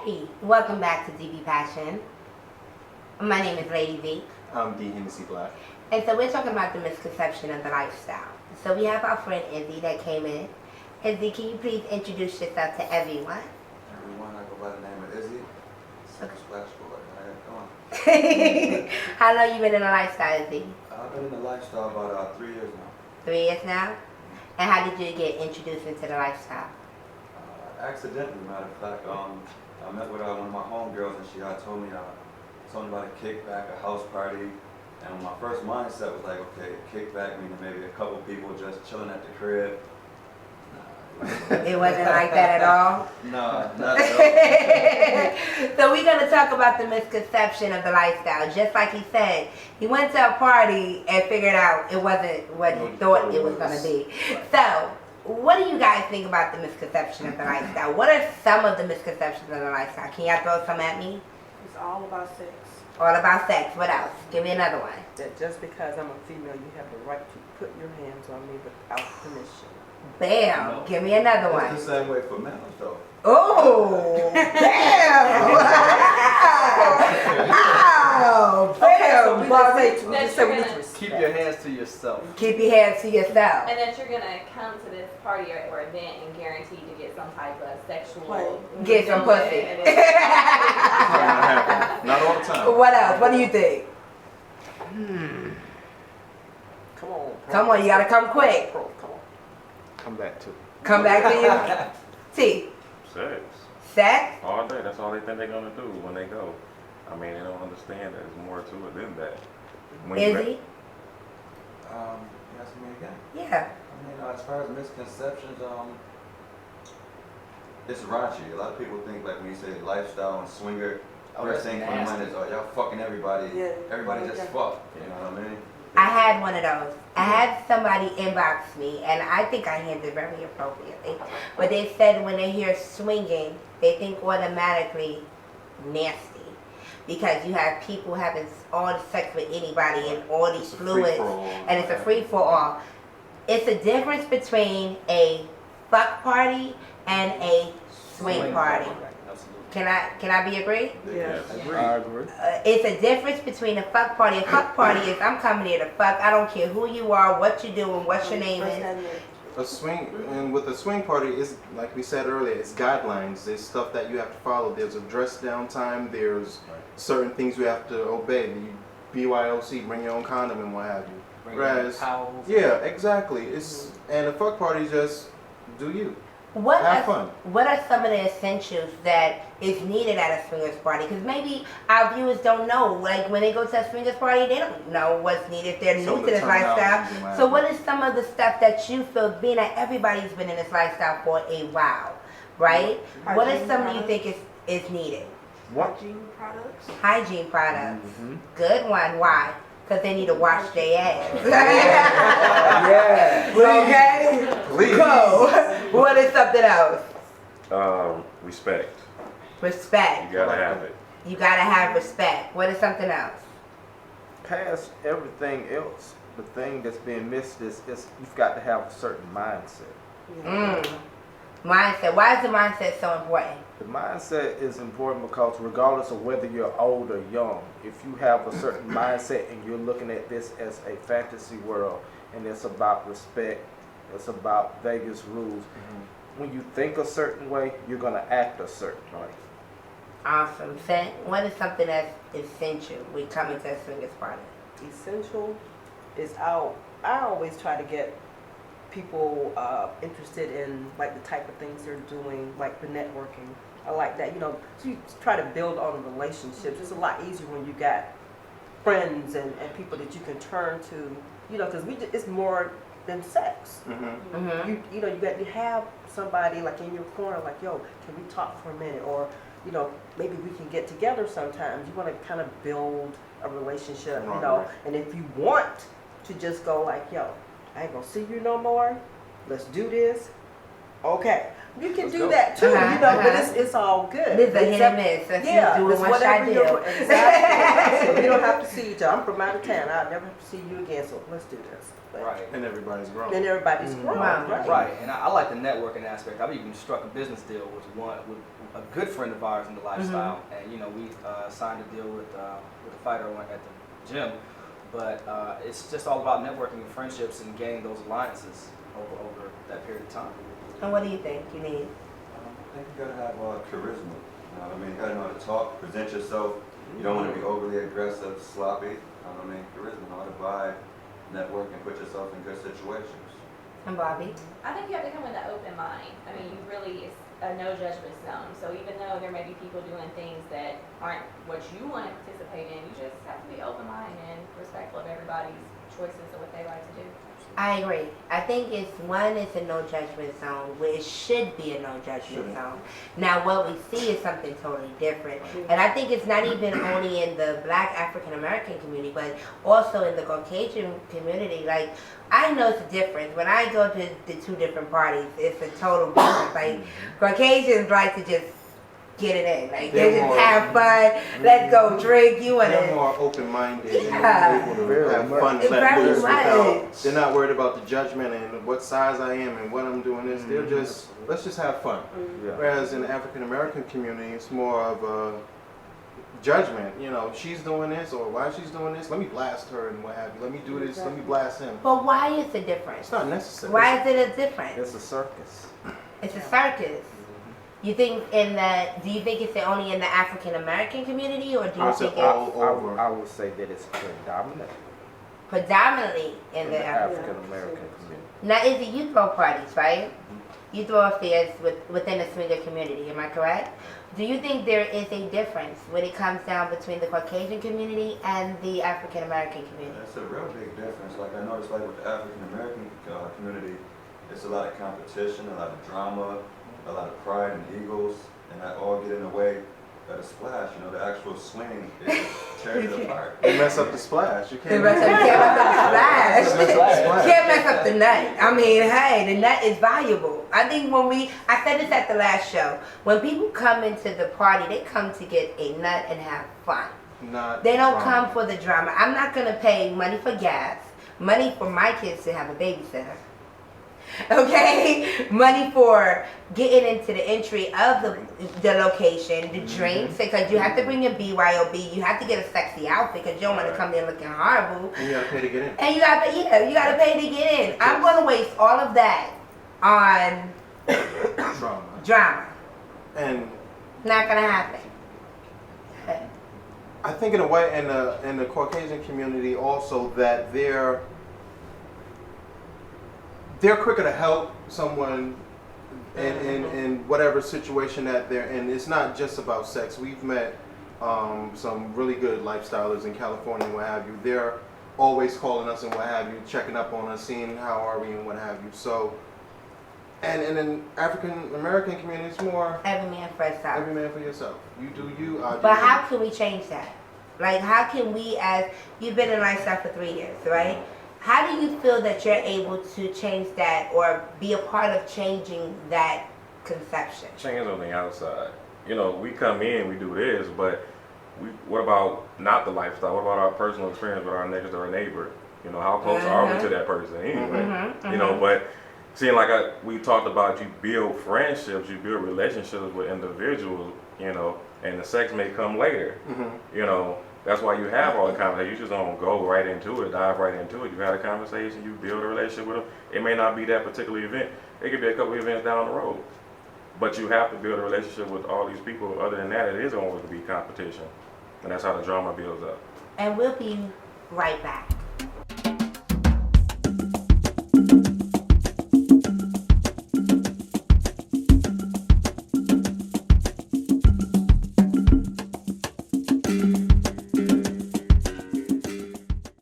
Hey, welcome back to Dvpassion. My name is Lady V. I'm D. Hennessy Black. And so we're talking about the misconception of the lifestyle. So we have our friend Izzy that came in. Izzy, can you please introduce yourself to everyone? Everyone, I go by the name of Izzy. Super Splash Boy. How you doing? How long you been in the lifestyle, Izzy? I've been in the lifestyle about 3 years now. 3 years now? And how did you get introduced into the lifestyle? Accidentally, matter of fact. I met with one of my homegirls and she had told me something about a kickback, a house party. And my first mindset was like, okay, kickback meaning maybe a couple people just chilling at the crib. It wasn't like that at all? No, not at all. So we're going to talk about the misconception of the lifestyle. Just like he said, he went to a party and figured out it wasn't what he thought it was going to be. So, what do you guys think about the misconception of the lifestyle? What are some of the misconceptions of the lifestyle? Can y'all throw some at me? It's all about sex. All about sex. What else? Give me another one. That just because I'm a female, you have the right to put your hands on me without permission. Bam. No. Give me another one. It's the same way for males though. Oh, bam! Wow! Bam! We just say we need to Keep your hands to yourself. Keep your hands to yourself. And that you're gonna come to this party or event and guaranteed to get some type of sexual Get some pussy. and it's- Not all the time. What else? What do you think? Come on. Come on, you gotta come quick. Come on. Come back to Come back to you. T. Sex. Sex? All day. That's all they think they're gonna do when they go. I mean, they don't understand that there's more to it than that. When you Izzy? You asking me again? Yeah. I mean, as far as misconceptions, it's raunchy. A lot of people think like when you say lifestyle and swinger, first thing from mind is, oh, y'all fucking everybody. Yeah. Everybody just fuck. You know what I mean? I had one of those. I had somebody inbox me, and I think I handled it very appropriately. But they said when they hear swinging, they think automatically nasty. Because you have people having all the sex with anybody and all these It's a fluids, free-for-all. and it's a free-for-all. It's a difference between a fuck party and a swing party. Can I be agreed? Yeah. I agree. It's a difference between a fuck party. A fuck party is I'm coming here to fuck. I don't care who you are, what you doing, what your name is. A swing, and with a swing party, is like we said earlier, it's guidelines. There's stuff that you have to follow. There's a dress down time. There's certain things you have to obey. The BYOC, bring your own condom and what have you. Whereas, yeah, exactly. It's and a fuck party is just do you. Have fun. What are some of the essentials that is needed at a swingers party? Because maybe our viewers don't know. Like when they go to a swingers party, they don't know what's needed. They're Some new of to the this lifestyle. terminology they might So have. what is some of the stuff that you feel, being that everybody's been in this lifestyle for a while, right? What is some you think is needed? Hygiene products. Hygiene products. Mm-hmm. Good one. Why? Because they need to wash their ass. Yeah. Okay? Please. Go. What is something else? Respect. Respect. You gotta have it. You gotta have respect. What is something else? Past everything else, the thing that's being missed is you've got to have a certain mindset. Mindset. Why is the mindset so important? The mindset is important because regardless of whether you're old or young, if you have a certain mindset and you're looking at this as a fantasy world and it's about respect, it's about Vegas rules. When you think a certain way, you're going to act a certain way. Awesome. What is something that's essential when coming to a swingers party? Essential is I always try to get people interested in like the type of things they're doing, like the networking. I like that, so you try to build on relationships. It's a lot easier when you got friends and people that you can turn to, because it's more than sex. Mm-hmm. You have somebody like in your corner, like, yo, can we talk for a minute? Or, maybe we can get together sometimes. You want to kind of build a relationship, Right. and if you want to just go like, yo, I ain't gonna see you no more, let's do this, okay. You can Let's do go. that too, Uh-huh, you know, but uh-huh. it's all good. This is a hit Except- and miss. Let's Yeah, just do it it's one shot whatever deal. you're, exactly. So we don't have to see each other. I'm from out of town. I'll never have to see you again, so let's do this. But- Right. And everybody's grown. And everybody's grown, Wow. right? Right, and I like the networking aspect. I've even struck a business deal with a good friend of ours in the lifestyle, and you know we signed a deal with a fighter at the gym. But it's just all about networking and friendships and gaining those alliances over that period of time. And what do you think you need? I think you gotta have charisma. You know what I mean? You gotta know how to talk, present yourself. You don't want to be overly aggressive, sloppy. You know what I mean? Charisma, know how to vibe, network, and put yourself in good situations. And Bobby? I think you have to come with an open mind. I mean, you really, it's a no judgment zone. So even though there may be people doing things that aren't what you want to participate in, you just have to be open-minded and respectful of everybody's choices of what they like to do. I agree. I think it's a no judgment zone where it should be a no judgment Shouldn't. zone. Now what we see is something totally different. And I think it's not even only in the Black African American community, but also in the Caucasian community. Like, I know the difference. When I go to the two different parties, it's a total difference. Like, Caucasians like to just get it in. Like, they They're just more- have fun, let's go drink, you want They're to... more open-minded Yeah. and able Very to have much. fun, let Very loose without. much. They're not worried about the judgment and what size I am and what I'm doing. This, they're just let's just have fun. Yeah. Whereas in the African American community, it's more of a judgment. You know, she's doing this or why she's doing this. Let me blast her and what have you. Let me do this. Let me blast him. But why is it different? It's not necessary. Why is it a difference? It's a circus. It's a circus. You think do you think it's only in the African American community, or do you It's think it's all over. I would say that it's predominant predominantly in the African? African American community. Now, is it you throw parties, right? You throw affairs within the swinger community, am I correct? Do you think there is a difference when it comes down between the Caucasian community and the African American community? That's a real big difference. Like I noticed, like with the African American community, it's a lot of competition, a lot of drama, a lot of pride and egos, and that all get in the way of the splash. You know, the actual swing tears it apart. You mess up the splash. You You can't. can't mess up the splash. Splash. Can't mess up the nut. I mean, hey, the nut is valuable. I think I said this at the last show, when people come into the party, they come to get a nut and have fun. Not They don't drama. come for the drama. I'm not going to pay money for gas, money for my kids to have a babysitter. Okay, money for getting into the entry of the location, the drinks, because you have to bring your BYOB, you have to get a sexy outfit because you don't want to come there looking horrible, And you gotta pay to get in. and you got to pay to get in. I'm going to waste all of that on Drama. drama. And Not going to happen. I think in a way, in the Caucasian community also, that they're quicker to help someone in whatever situation that they're in. It's not just about sex. We've met some really good lifestylers in California and what have you. They're always calling us and what have you, checking up on us, seeing how are we and what have you. So, and in African American community, it's more Every man for himself. every man for yourself. You do you, I do But me. how can we change that? Like, how can we, as you've been in lifestyle for 3 years, right? How do you feel that you're able to change that or be a part of changing that conception? Change on the outside. You know, we come in, we do this, but what about not the lifestyle? What about our personal experience with our next door neighbor? You know, how close are we to that person anyway? You know, but seeing like we talked about, you build friendships, you build relationships with individuals, you know, and the sex may come later. You know, that's why you have all the conversations. You just don't go right into it, dive right into it. You had a conversation, you build a relationship with them. It may not be that particular event. It could be a couple of events down the road. But you have to build a relationship with all these people. Other than that, it is going to be competition. And that's how the drama builds up. And we'll be right back.